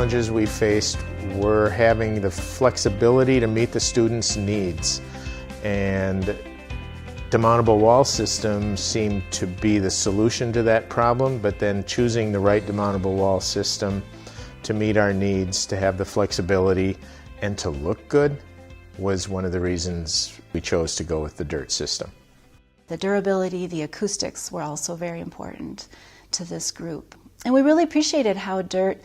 challenges we faced were having the flexibility to meet the students' needs. And demountable wall systems seemed to be the solution to that problem, but then choosing the right demountable wall system to meet our needs, to have the flexibility, and to look good was one of the reasons we chose to go with the DIRT system. The durability, the acoustics were also very important to this group. And we really appreciated how DIRT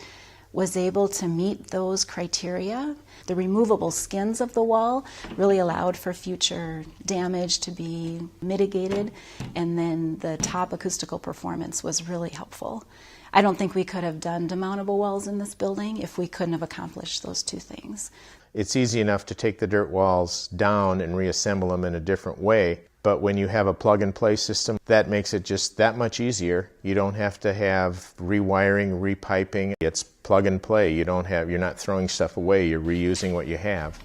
was able to meet those criteria. The removable skins of the wall really allowed for future damage to be mitigated, and then the top acoustical performance was really helpful. I don't think we could have done demountable walls in this building if we couldn't have accomplished those two things. It's easy enough to take the DIRT walls down and reassemble them in a different way, but when you have a plug-and-play system, that makes it just that much easier. You don't have to have rewiring, repiping. It's plug and play. You're not throwing stuff away. You're reusing what you have.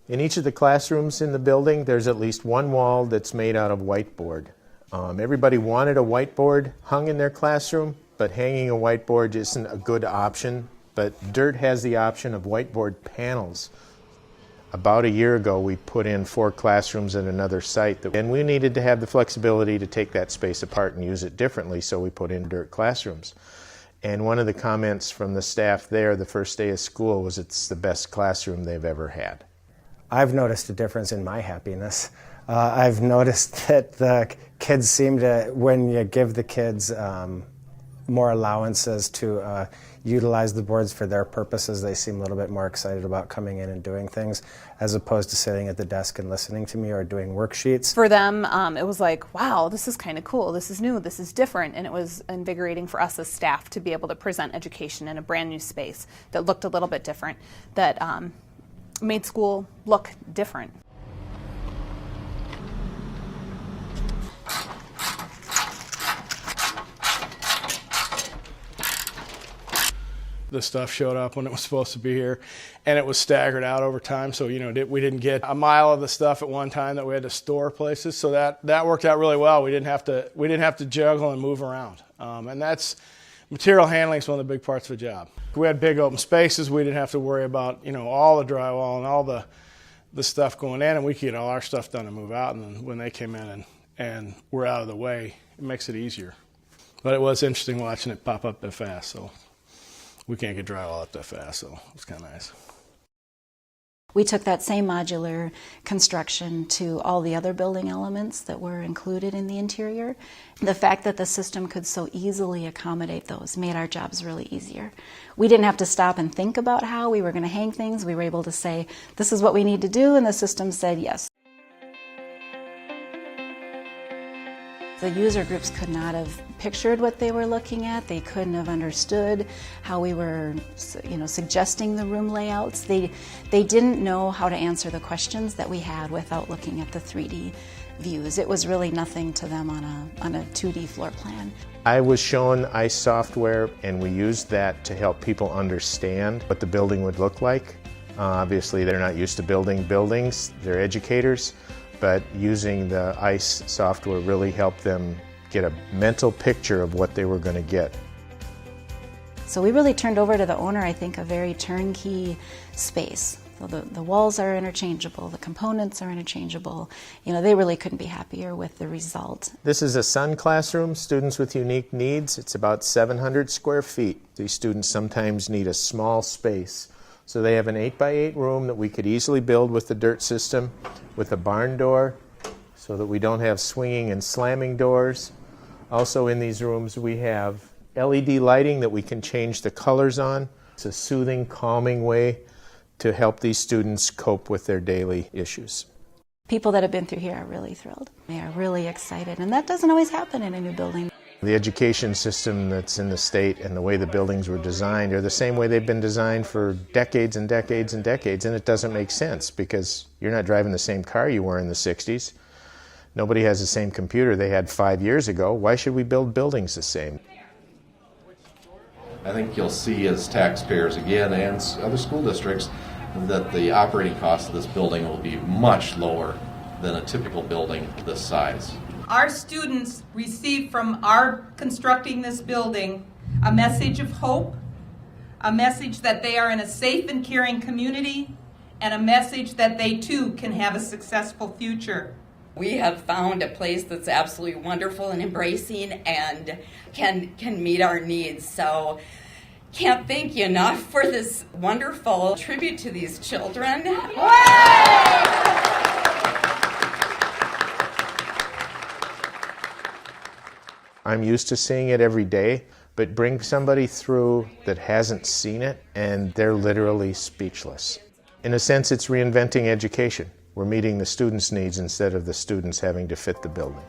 In each of the classrooms in the building, there's at least one wall that's made out of whiteboard. Everybody wanted a whiteboard hung in their classroom, but hanging a whiteboard isn't a good option. But DIRT has the option of whiteboard panels. About a year ago, we put in 4 classrooms at another site, and we needed to have the flexibility to take that space apart and use it differently, so we put in DIRT classrooms. And one of the comments from the staff there the first day of school was it's the best classroom they've ever had. I've noticed a difference in my happiness. I've noticed that the kids seem to, when you give the kids more allowances to utilize the boards for their purposes, they seem a little bit more excited about coming in and doing things as opposed to sitting at the desk and listening to me or doing worksheets. For them, it was like, wow, this is kind of cool, this is new, this is different, and it was invigorating for us as staff to be able to present education in a brand new space that looked a little bit different, that made school look different. The stuff showed up when it was supposed to be here, and it was staggered out over time, so we didn't get a mile of the stuff at one time that we had to store places, so that worked out really well. We didn't have to juggle and move around, and that's material handling is one of the big parts of the job. We had big open spaces. We didn't have to worry about all the drywall and all the stuff going in, and we could get all our stuff done and move out, and then when they came in and we're out of the way, it makes it easier. But it was interesting watching it pop up that fast, so we can't get drywall up that fast, so it was kind of nice. We took that same modular construction to all the other building elements that were included in the interior. The fact that the system could so easily accommodate those made our jobs really easier. We didn't have to stop and think about how we were going to hang things. We were able to say, this is what we need to do, and the system said yes. The user groups could not have pictured what they were looking at. They couldn't have understood how we were, suggesting the room layouts. They didn't know how to answer the questions that we had without looking at the 3D views. It was really nothing to them on a 2D floor plan. I was shown ICE software, and we used that to help people understand what the building would look like. Obviously, they're not used to building buildings. They're educators. But using the ICE software really helped them get a mental picture of what they were going to get. So we really turned over to the owner, I think, a very turnkey space. So the walls are interchangeable, the components are interchangeable. They really couldn't be happier with the result. This is a Sun classroom, students with unique needs. It's about 700 square feet. These students sometimes need a small space. So they have an 8x8 room that we could easily build with the DIRT system, with a barn door, so that we don't have swinging and slamming doors. Also in these rooms we have LED lighting that we can change the colors on. It's a soothing, calming way to help these students cope with their daily issues. People that have been through here are really thrilled. They are really excited, and that doesn't always happen in a new building. The education system that's in the state and the way the buildings were designed are the same way they've been designed for decades and decades and decades, and it doesn't make sense because you're not driving the same car you were in the 60s. Nobody has the same computer they had 5 years ago. Why should we build buildings the same? I think you'll see as taxpayers again and other school districts that the operating cost of this building will be much lower than a typical building this size. Our students receive from our constructing this building a message of hope, a message that they are in a safe and caring community, and a message that they too can have a successful future. We have found a place that's absolutely wonderful and embracing and can meet our needs. So can't thank you enough for this wonderful tribute to these children. I'm used to seeing it every day, but bring somebody through that hasn't seen it and they're literally speechless. In a sense, it's reinventing education. We're meeting the students' needs instead of the students having to fit the building.